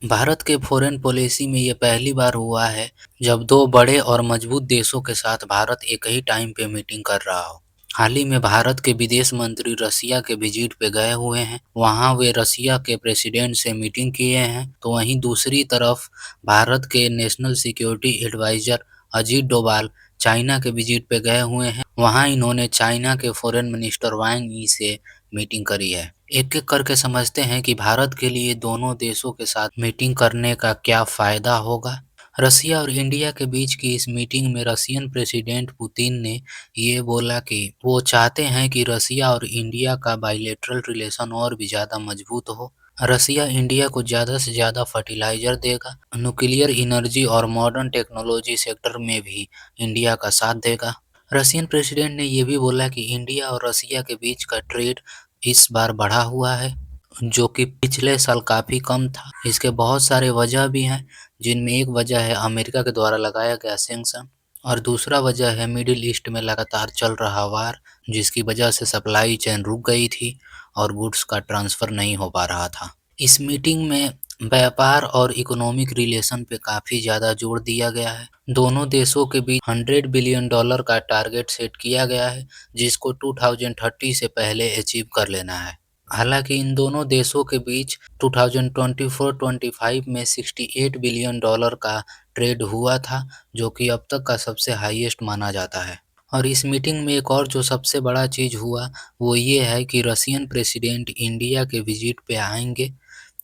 भारत के foreign policy में ये पहली बार हुआ है जब दो बड़े और मजबूत देशों के साथ भारत एक ही टाइम पे मीटिंग कर रहा हो। हाल ही में भारत के विदेश मंत्री रसिया के विजिट पे गए हुए हैं। वहां वे रसिया के प्रेसिडेंट से मीटिंग किए हैं। तो वहीं दूसरी तरफ भारत के national security adviser Ajit Doval China के विजिट पे गए हुए हैं। वहां इन्होंने चाइना के फॉरेन मिनिस्टर वांग यी से मीटिंग करी है। एक-एक करके समझते हैं कि भारत के लिए दोनों देशों के साथ मीटिंग करने का क्या फायदा होगा। रसिया और इंडिया के बीच की इस मीटिंग में रशियन प्रेसिडेंट पुतिन ने ये बोला कि वो चाहते हैं कि रसिया और इंडिया का बायलैटरल रिलेशन और भी ज़्यादा मजबूत हो। रसिया इंडिया को ज़्यादा से ज़्यादा फर्टिलाइजर देगा, न्यूक्लियर एनर्जी और मॉडर्न टेक्नोलॉजी सेक्टर में भी इंडिया का साथ देगा। रशियन प्रेसिडेंट ने ये भी बोला कि इंडिया और रसिया के बीच का ट्रेड इस बार बढ़ा हुआ है, जो कि पिछले साल काफ़ी कम था। इसके बहुत सारे वजह भी हैं, जिनमें एक वजह है अमेरिका के द्वारा लगाया गया सैंक्शन और दूसरा वजह है मिडिल ईस्ट में लगातार चल रहा वार, जिसकी वजह से सप्लाई चेन रुक गई थी और गुड्स का ट्रांसफ़र नहीं हो पा रहा था। इस मीटिंग में व्यापार और इकोनॉमिक रिलेशन पे काफ़ी ज़्यादा जोर दिया गया है। दोनों देशों के बीच $100 बिलियन का टारगेट सेट किया गया है, जिसको 2030 से पहले अचीव कर लेना है। हालांकि इन दोनों देशों के बीच 2024-25 में $68 बिलियन का ट्रेड हुआ था, जो कि अब तक का सबसे हाईएस्ट माना जाता है। और इस मीटिंग में एक और जो सबसे बड़ा चीज़ हुआ वो ये है कि रशियन प्रेसिडेंट इंडिया के विजिट पे आएंगे।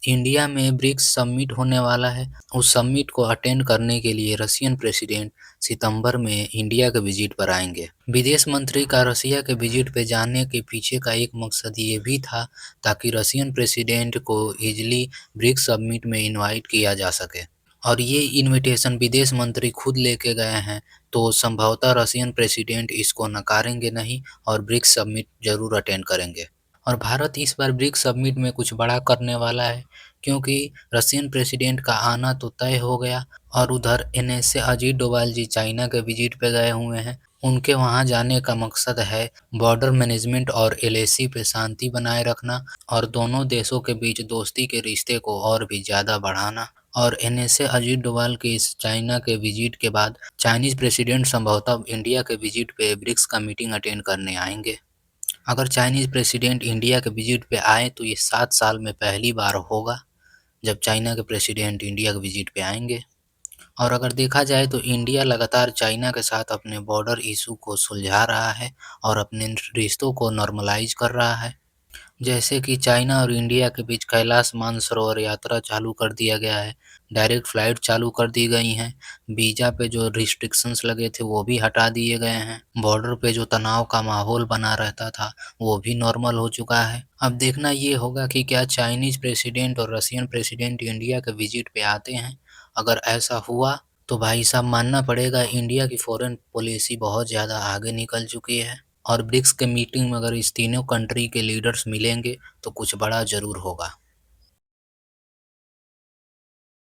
इंडिया में ब्रिक्स समिट होने वाला है। उस समिट को अटेंड करने के लिए रशियन प्रेसिडेंट सितंबर में इंडिया के विजिट पर आएंगे। विदेश मंत्री का रसिया के विजिट पे जाने के पीछे का एक मकसद ये भी था ताकि रशियन प्रेसिडेंट को इजीली ब्रिक्स समिट में इनवाइट किया जा सके। और ये इनविटेशन विदेश मंत्री खुद लेके गए हैं, तो संभवतः रशियन प्रेसिडेंट इसको नकारेंगे नहीं और ब्रिक्स समिट जरूर अटेंड करेंगे। और भारत इस बार ब्रिक्स समिट में कुछ बड़ा करने वाला है, क्योंकि रशियन प्रेसिडेंट का आना तो तय हो गया और उधर एनएसए अजीत डोभाल जी चाइना के विजिट पे गए हुए हैं। उनके वहां जाने का मकसद है बॉर्डर मैनेजमेंट और एलएसी पे शांति बनाए रखना और दोनों देशों के बीच दोस्ती के रिश्ते को और भी ज़्यादा बढ़ाना। और एनएसए अजीत डोभाल के इस चाइना के विजिट के बाद चाइनीज प्रेसिडेंट संभवतः इंडिया के विजिट पे ब्रिक्स का मीटिंग अटेंड करने आएंगे। अगर चाइनीज प्रेसिडेंट इंडिया के विजिट पे आए तो ये 7 साल में पहली बार होगा जब चाइना के प्रेसिडेंट इंडिया के विजिट पे आएंगे। और अगर देखा जाए तो इंडिया लगातार चाइना के साथ अपने बॉर्डर इशू को सुलझा रहा है और अपने रिश्तों को नॉर्मलाइज कर रहा है। जैसे कि चाइना और इंडिया के बीच कैलाश मानसरोवर यात्रा चालू कर दिया गया है, डायरेक्ट फ्लाइट चालू कर दी गई हैं, वीज़ा पे जो रिस्ट्रिक्शंस लगे थे वो भी हटा दिए गए हैं, बॉर्डर पे जो तनाव का माहौल बना रहता था वो भी नॉर्मल हो चुका है। अब देखना ये होगा कि क्या चाइनीज प्रेसिडेंट और रशियन प्रेसिडेंट इंडिया के विजिट पे आते हैं। अगर ऐसा हुआ तो भाई साहब मानना पड़ेगा इंडिया की फॉरेन पॉलिसी बहुत ज़्यादा आगे निकल चुकी है। और ब्रिक्स के मीटिंग में अगर इस तीनों कंट्री के लीडर्स मिलेंगे तो कुछ बड़ा ज़रूर होगा।